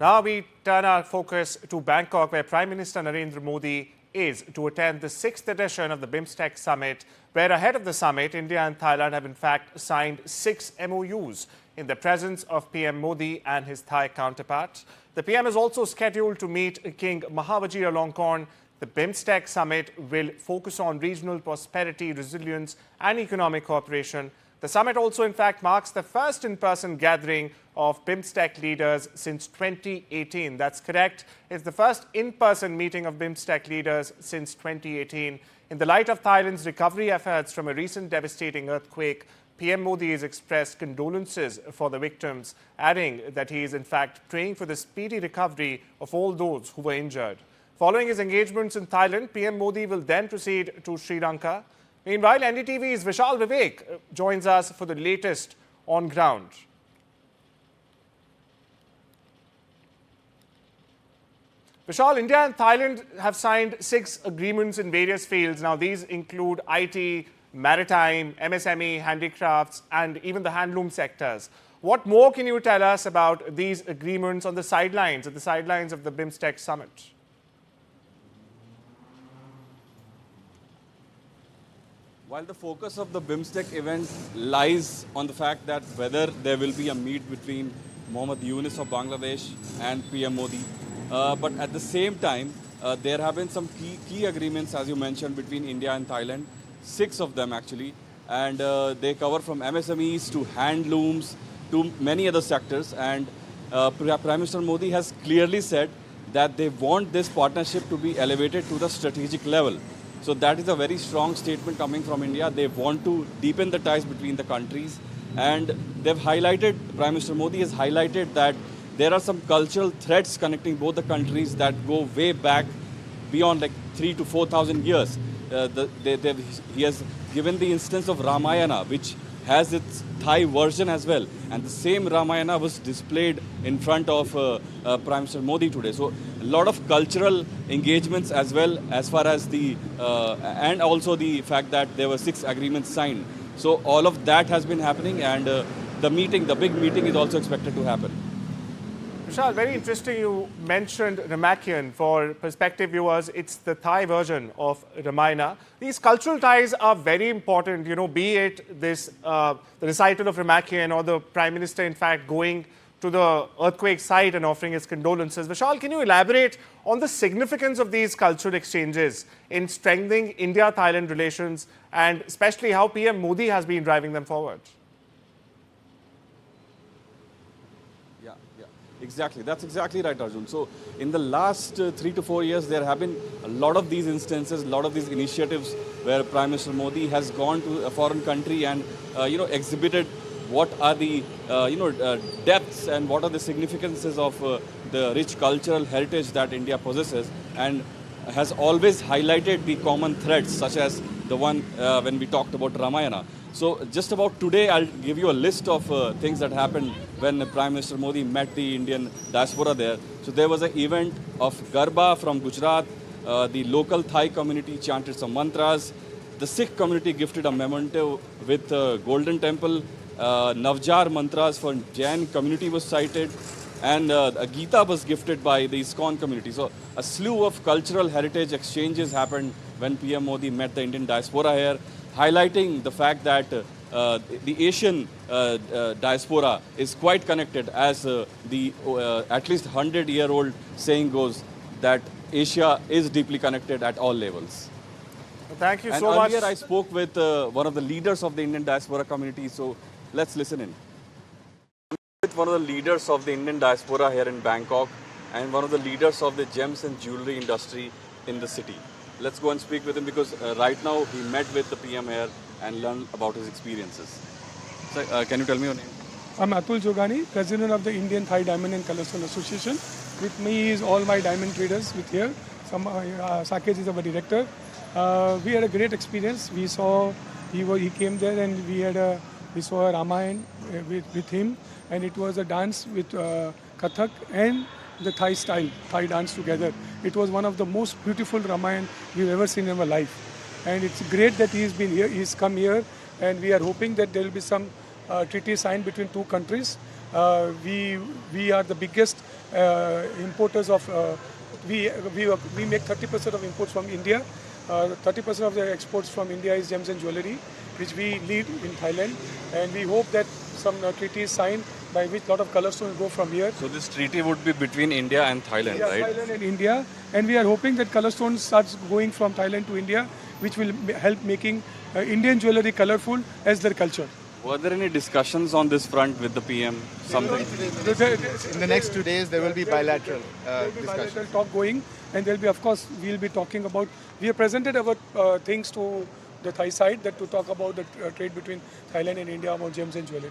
Now we turn our focus to Bangkok, where Prime Minister Narendra Modi is to attend the 6th edition of the BIMSTEC Summit, where ahead of the summit, India and Thailand have in fact signed 6 MoUs in the presence of PM Modi and his Thai counterpart. The PM is also scheduled to meet King Maha Vajira-long-korn. The BIMSTEC Summit will focus on regional prosperity, resilience and economic cooperation. The summit also, in fact, marks the first in-person gathering of BIMSTEC leaders since 2018. That's correct. It's the first in-person meeting of BIMSTEC leaders since 2018. In the light of Thailand's recovery efforts from a recent devastating earthquake, PM Modi has expressed condolences for the victims, adding that he is, in fact, praying for the speedy recovery of all those who were injured. Following his engagements in Thailand, PM Modi will then proceed to Sri Lanka. Meanwhile, NDTV's Vivek joins us for the latest on ground. Vishal, India and Thailand have signed 6 agreements in various fields. Now, these include IT, maritime, MSME, handicrafts, and even the handloom sectors. What more can you tell us about these agreements on the sidelines, of the BIMSTEC Summit? While the focus of the BIMSTEC event lies on the fact that whether there will be a meet between Mohammed Yunus of Bangladesh and PM Modi, but at the same time, there have been some key agreements, as you mentioned, between India and Thailand, 6 of them actually, and they cover from MSMEs to handlooms to many other sectors. And Prime Minister Modi has clearly said that they want this partnership to be elevated to the strategic level. So that is a very strong statement coming from India. They want to deepen the ties between the countries. And they've highlighted, Prime Minister Modi has highlighted that there are some cultural threads connecting both the countries that go way back beyond like 3,000 to 4,000 years. He has given the instance of Ramayana, which has its Thai version as well. And the same Ramayana was displayed in front of Prime Minister Modi today. So a lot of cultural engagements as well, as far as the, and also the fact that there were 6 agreements signed. So all of that has been happening, and the big meeting is also expected to happen. Vishal, very interesting you mentioned Ramakien. For prospective viewers, it's the Thai version of Ramayana. These cultural ties are very important, be it this, the recital of Ramakien or the Prime Minister, in fact, going to the earthquake site and offering his condolences. Vishal, can you elaborate on the significance of these cultural exchanges in strengthening India-Thailand relations, and especially how PM Modi has been driving them forward? Exactly. That's exactly right, Arjun. So in the last 3 to 4 years, there have been a lot of these instances, a lot of these initiatives where Prime Minister Modi has gone to a foreign country and, exhibited what are the, depths and what are the significances of the rich cultural heritage that India possesses, and has always highlighted the common threads, such as the one when we talked about Ramayana. So just about today, I'll give you a list of things that happened when Prime Minister Modi met the Indian diaspora there. So there was an event of Garba from Gujarat. The local Thai community chanted some mantras. The Sikh community gifted a memento with Golden Temple. Navjar mantras for Jain community was cited. And a Gita was gifted by the ISKCON community. So a slew of cultural heritage exchanges happened when PM Modi met the Indian diaspora here, highlighting the fact that the Asian diaspora is quite connected, as the at least 100-year-old saying goes, that Asia is deeply connected at all levels. Thank you so much. Earlier I spoke with one of the leaders of the Indian diaspora community, so let's listen in. With one of the leaders of the Indian diaspora here in Bangkok, and one of the leaders of the gems and jewelry industry in the city. Let's go and speak with him, because right now he met with the PM here and learned about his experiences. So, can you tell me your name? I'm Atul Jogani, President of the Indian Thai Diamond and Colorstone Association. With me is all my diamond traders with here. Sakesh is our director. We had a great experience. We saw, he came there and we saw a Ramayana with him, and it was a dance with Kathak and the Thai style, Thai dance together. It was one of the most beautiful Ramayana we've ever seen in our life. And it's great that he's been here, he's come here, and we are hoping that there will be some treaty signed between 2 countries. We are the biggest importers of. We make 30% of imports from India. 30% of the exports from India is gems and jewellery, which we lead in Thailand. And we hope that some treaty is signed by which a lot of color stones go from here. So this treaty would be between India and Thailand, Yeah, right? Thailand and India. And we are hoping that color stones starts going from Thailand to India, which will help making Indian jewellery colorful as their culture. Were there any discussions on this front with the PM? Something? In the next 2 days, there will be bilateral discussions. Bilateral talk going, and there'll be, of course, we'll be talking about. We have presented our things to the Thai side that to talk about the trade between Thailand and India about gems and jewellery.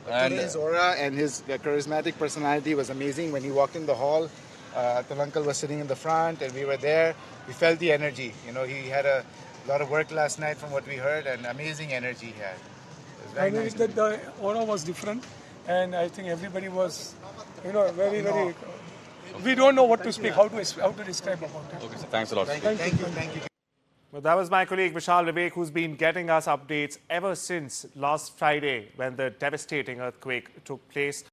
Today's aura and his charismatic personality was amazing. When he walked in the hall, Atul Uncle was sitting in the front, and we were there. We felt the energy. You know, he had a lot of work last night, from what we heard, and amazing energy he had. I know that the aura was different, and I think everybody was, very, very. We don't know what to speak, how to describe about it. Okay, so thanks a lot. Thank you. Well, that was my colleague Vishal Vivek, who's been getting us updates ever since last Friday when the devastating earthquake took place.